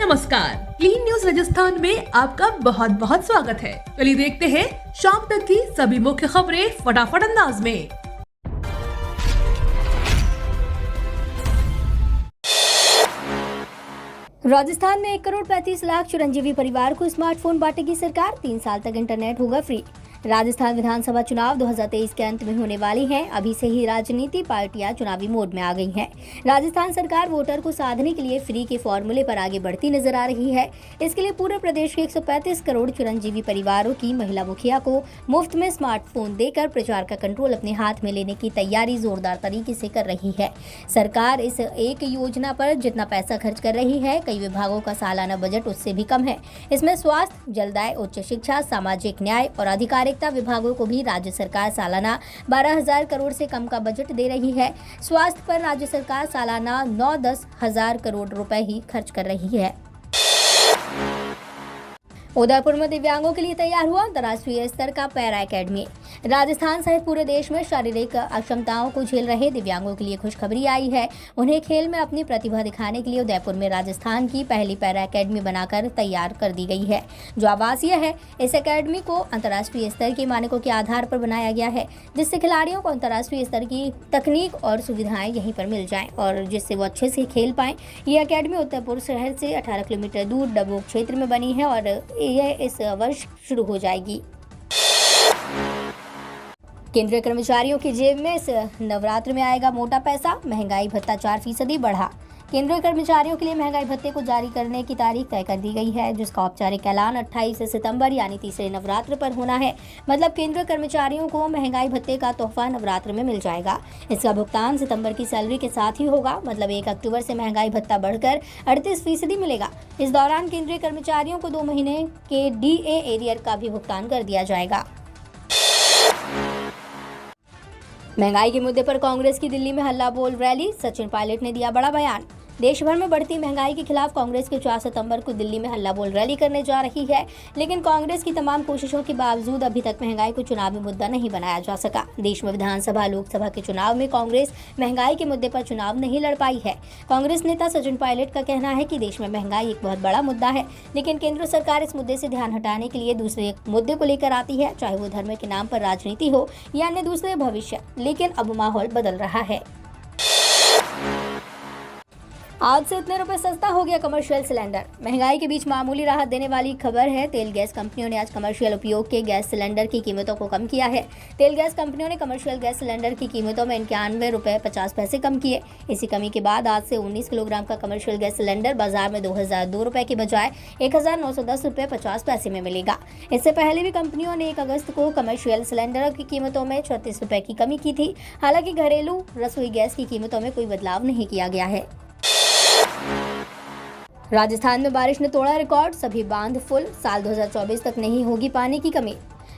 नमस्कार, clean news Rajasthan में आपका बहुत बहुत स्वागत है। चलिए देखते हैं शाम तक की सभी मुख्य खबरें फटाफट अंदाज में। राजस्थान में 1,35,00,000 चिरंजीवी परिवार को स्मार्टफोन बांटेगी सरकार। 3 साल तक इंटरनेट होगा फ्री। राजस्थान विधानसभा चुनाव 2023 के अंत में होने वाली हैं। अभी से ही राजनीति पार्टियां चुनावी मोड में आ गई हैं। राजस्थान सरकार वोटर को साधने के लिए फ्री के फॉर्मूले पर आगे बढ़ती नजर आ रही है। इसके लिए पूरे प्रदेश के 135 करोड़ चिरंजीवी परिवारों की महिला मुखिया को मुफ्त में स्मार्टफोन देकर प्रचार का कंट्रोल अपने हाथ में लेने की तैयारी जोरदार तरीके से कर रही है। सरकार इस एक योजना पर जितना पैसा खर्च कर रही है, कई विभागों का सालाना बजट उससे भी कम है। इसमें स्वास्थ्य, जलदाय, उच्च शिक्षा, सामाजिक न्याय और अधिकारिता विभागों को भी राज्य सरकार सालाना 12,000 करोड़ से कम का बजट दे रही है। स्वास्थ्य पर राज्य सरकार सालाना 9-10 हजार करोड़ रुपए ही खर्च कर रही है। उदयपुर में दिव्यांगों के लिए तैयार हुआ अंतर्राष्ट्रीय स्तर का पैरा एकेडमी। राजस्थान सहित पूरे देश में शारीरिक अक्षमताओं को झेल रहे दिव्यांगों के लिए खुशखबरी आई है। उन्हें खेल में अपनी प्रतिभा दिखाने के लिए उदयपुर में राजस्थान की पहली पैरा एकेडमी बनाकर तैयार कर दी गई है, जो आवासीय है। इस एकेडमी को अंतर्राष्ट्रीय स्तर के मानकों के आधार पर बनाया गया है, जिससे खिलाड़ियों को अंतर्राष्ट्रीय स्तर की तकनीक और सुविधाएं यहीं पर मिल जाएं और जिससे वो अच्छे से खेल पाएं। ये एकेडमी उदयपुर शहर से 18 किलोमीटर दूर डबोक क्षेत्र में बनी है और यह इस वर्ष शुरू हो जाएगी। केंद्रीय कर्मचारियों की जेब में इस नवरात्र में आएगा मोटा पैसा। महंगाई भत्ता 4% बढ़ा। केंद्रीय कर्मचारियों के लिए महंगाई भत्ते को जारी करने की तारीख तय कर दी गई है, जिसका औपचारिक ऐलान 28 सितंबर यानी तीसरे नवरात्र पर होना है। मतलब केंद्रीय कर्मचारियों को महंगाई भत्ते का तोहफा नवरात्र में मिल जाएगा। इसका भुगतान सितंबर की सैलरी के साथ ही होगा। मतलब 1 अक्टूबर से महंगाई भत्ता बढ़कर 38% मिलेगा। इस दौरान केंद्रीय कर्मचारियों को 2 महीने के DA एरियर का भी भुगतान कर दिया जाएगा। महंगाई के मुद्दे पर कांग्रेस की दिल्ली में हल्ला बोल रैली। सचिन पायलट ने दिया बड़ा बयान। देश भर में बढ़ती महंगाई के खिलाफ कांग्रेस के 4 सितंबर को दिल्ली में हल्ला बोल रैली करने जा रही है, लेकिन कांग्रेस की तमाम कोशिशों के बावजूद अभी तक महंगाई को चुनावी मुद्दा नहीं बनाया जा सका। देश में विधानसभा, लोकसभा के चुनाव में कांग्रेस महंगाई के मुद्दे पर चुनाव नहीं लड़ पाई है। कांग्रेस नेता सचिन पायलट का कहना है कि देश में महंगाई एक बहुत बड़ा मुद्दा है, लेकिन केंद्र सरकार इस मुद्दे से ध्यान हटाने के लिए दूसरे एक मुद्दे को लेकर आती है, चाहे वो धर्म के नाम पर राजनीति हो या अन्य दूसरे भविष्य। लेकिन अब माहौल बदल रहा है। आज से इतने रुपए सस्ता हो गया कमर्शियल सिलेंडर। महंगाई के बीच मामूली राहत देने वाली खबर है। तेल गैस कंपनियों ने आज कमर्शियल उपयोग के गैस सिलेंडर की कीमतों को कम किया है। तेल गैस कंपनियों ने कमर्शियल गैस सिलेंडर की कीमतों में 91 रुपए 50 पैसे कम किए। इसी कमी के बाद आज से 19 किलोग्राम का कमर्शियल गैस सिलेंडर बाजार में 2002 रुपए की बजाय 1910 रुपए 50 पैसे में मिलेगा। इससे पहले भी कंपनियों ने 1 अगस्त को कमर्शियल सिलेंडर की कीमतों में 36 रुपए की कमी की थी। हालांकि घरेलू रसोई गैस की कीमतों में कोई बदलाव नहीं किया गया है। राजस्थान में बारिश ने तोड़ा रिकॉर्ड। सभी बांध फुल। साल 2024 तक नहीं होगी पानी की कमी।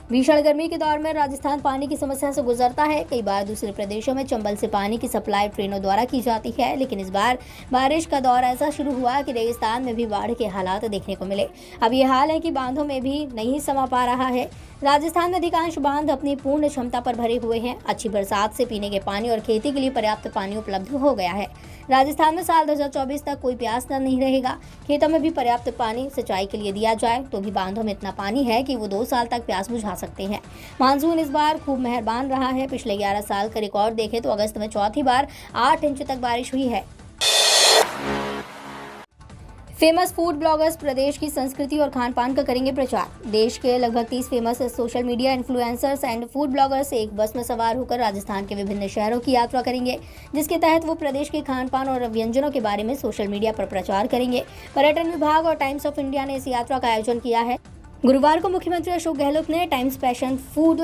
भीषण गर्मी के दौर में राजस्थान पानी की समस्या से गुजरता है। कई बार दूसरे प्रदेशों में चंबल से पानी की सप्लाई ट्रेनों द्वारा की जाती है, लेकिन इस बार बारिश का दौर ऐसा शुरू हुआ कि रेगिस्तान में भी बाढ़ के हालात देखने को मिले। अब ये हाल है कि बांधों में भी नहीं समा पा रहा है। राजस्थान में अधिकांश बांध अपनी पूर्ण क्षमता पर भरे हुए हैं। अच्छी बरसात से पीने के पानी और खेती के लिए पर्याप्त पानी उपलब्ध हो गया है। राजस्थान में साल 2024 तक कोई प्यास नहीं रहेगा। खेतों में भी पर्याप्त पानी सिंचाई के लिए दिया जाए तो भी बांधों में इतना पानी है कि वो 2 साल तक प्यास बुझा सकते हैं। मानसून इस बार खूब मेहरबान रहा है। पिछले 11 साल का रिकॉर्ड देखें तो अगस्त में चौथी बार 8 इंच तक बारिश हुई है। फेमस फूड ब्लॉगर्स प्रदेश की संस्कृति और खान पान का करेंगे प्रचार। देश के लगभग 30 famous social media influencers and food bloggers एक बस में सवार होकर राजस्थान के विभिन्न शहरों की यात्रा करेंगे, जिसके तहत वो प्रदेश के खान पान और व्यंजनों के बारे में सोशल मीडिया पर प्रचार करेंगे। पर्यटन विभाग और टाइम्स ऑफ इंडिया ने इस यात्रा का आयोजन किया है। गुरुवार को मुख्यमंत्री अशोक गहलोत ने टाइम्स पैशन फूड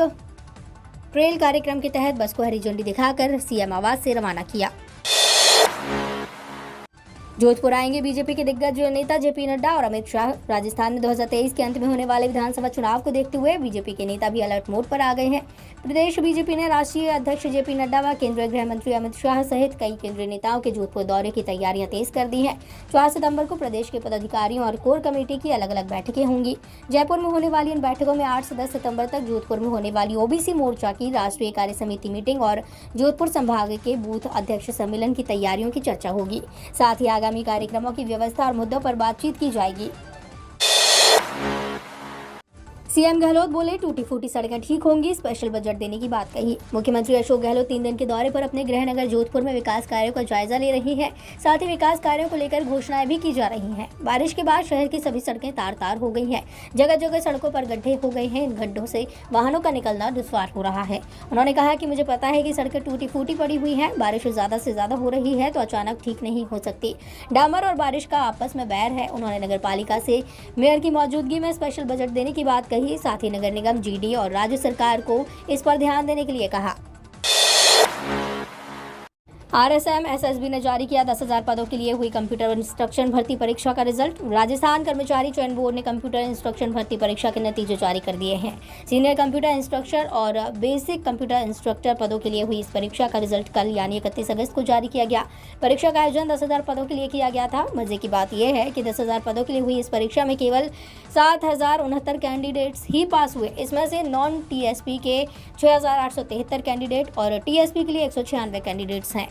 ट्रेल कार्यक्रम के तहत बस को हरी झंडी दिखाकर CM आवास से रवाना किया। जोधपुर आएंगे बीजेपी के दिग्गज नेता JP नड्डा और अमित शाह। राजस्थान में 2023 के अंत में होने वाले विधानसभा चुनाव को देखते हुए बीजेपी के नेता भी अलर्ट मोड पर आ गए हैं। प्रदेश बीजेपी ने राष्ट्रीय अध्यक्ष JP नड्डा व केंद्रीय गृह मंत्री अमित शाह सहित कई केंद्रीय नेताओं के जोधपुर दौरे की तैयारियां तेज कर दी हैं। 4 सितंबर को प्रदेश के पदाधिकारियों और कोर कमेटी की अलग अलग बैठकें होंगी। जयपुर में होने वाली इन बैठकों में 8 से 10 सितंबर तक जोधपुर में होने वाली OBC मोर्चा की राष्ट्रीय कार्य समिति मीटिंग और जोधपुर संभाग के बूथ अध्यक्ष सम्मेलन की तैयारियों की चर्चा होगी। साथ ही आगामी आगामी कार्यक्रमों की व्यवस्था और मुद्दों पर बातचीत की जाएगी। सीएम गहलोत बोले टूटी फूटी सड़कें ठीक होंगी, स्पेशल बजट देने की बात कही। मुख्यमंत्री अशोक गहलोत 3 दिन के दौरे पर अपने गृहनगर जोधपुर में विकास कार्यों का जायजा ले रही हैं। साथ ही विकास कार्यों को लेकर घोषणाएं भी की जा रही हैं। बारिश के बाद शहर की सभी सड़कें तार तार हो गई हैं। जगह जगह सड़कों पर गड्ढे हो गए हैं। इन गड्ढों से वाहनों का निकलना दुश्वार हो रहा है। उन्होंने कहा कि मुझे पता है कि सड़कें टूटी फूटी पड़ी हुई हैं। बारिश ज्यादा से ज्यादा हो रही है तो अचानक ठीक नहीं हो सकती। डामर और बारिश का आपस में बैर है। उन्होंने नगर पालिका से मेयर की मौजूदगी में स्पेशल बजट देने की बात कही। साथ ही नगर निगम, जीडी और राज्य सरकार को इस पर ध्यान देने के लिए कहा। आरएसएम एसएसबी ने जारी किया 10,000 पदों के लिए हुई कंप्यूटर इंस्ट्रक्शन भर्ती परीक्षा का रिजल्ट। राजस्थान कर्मचारी चयन बोर्ड ने कंप्यूटर इंस्ट्रक्शन भर्ती परीक्षा के नतीजे जारी कर दिए हैं। सीनियर कंप्यूटर इंस्ट्रक्टर और बेसिक कंप्यूटर इंस्ट्रक्टर पदों के लिए हुई इस परीक्षा का रिजल्ट कल यानी 31 अगस्त को जारी किया गया। परीक्षा का आयोजन 10,000 पदों के लिए किया गया था। मजे की बात यह है कि 10,000 पदों के लिए हुई इस परीक्षा में केवल 7,069 कैंडिडेट्स ही पास हुए। इसमें से नॉन टीएसपी के 6,873 कैंडिडेट और टीएसपी के लिए 196 कैंडिडेट्स हैं।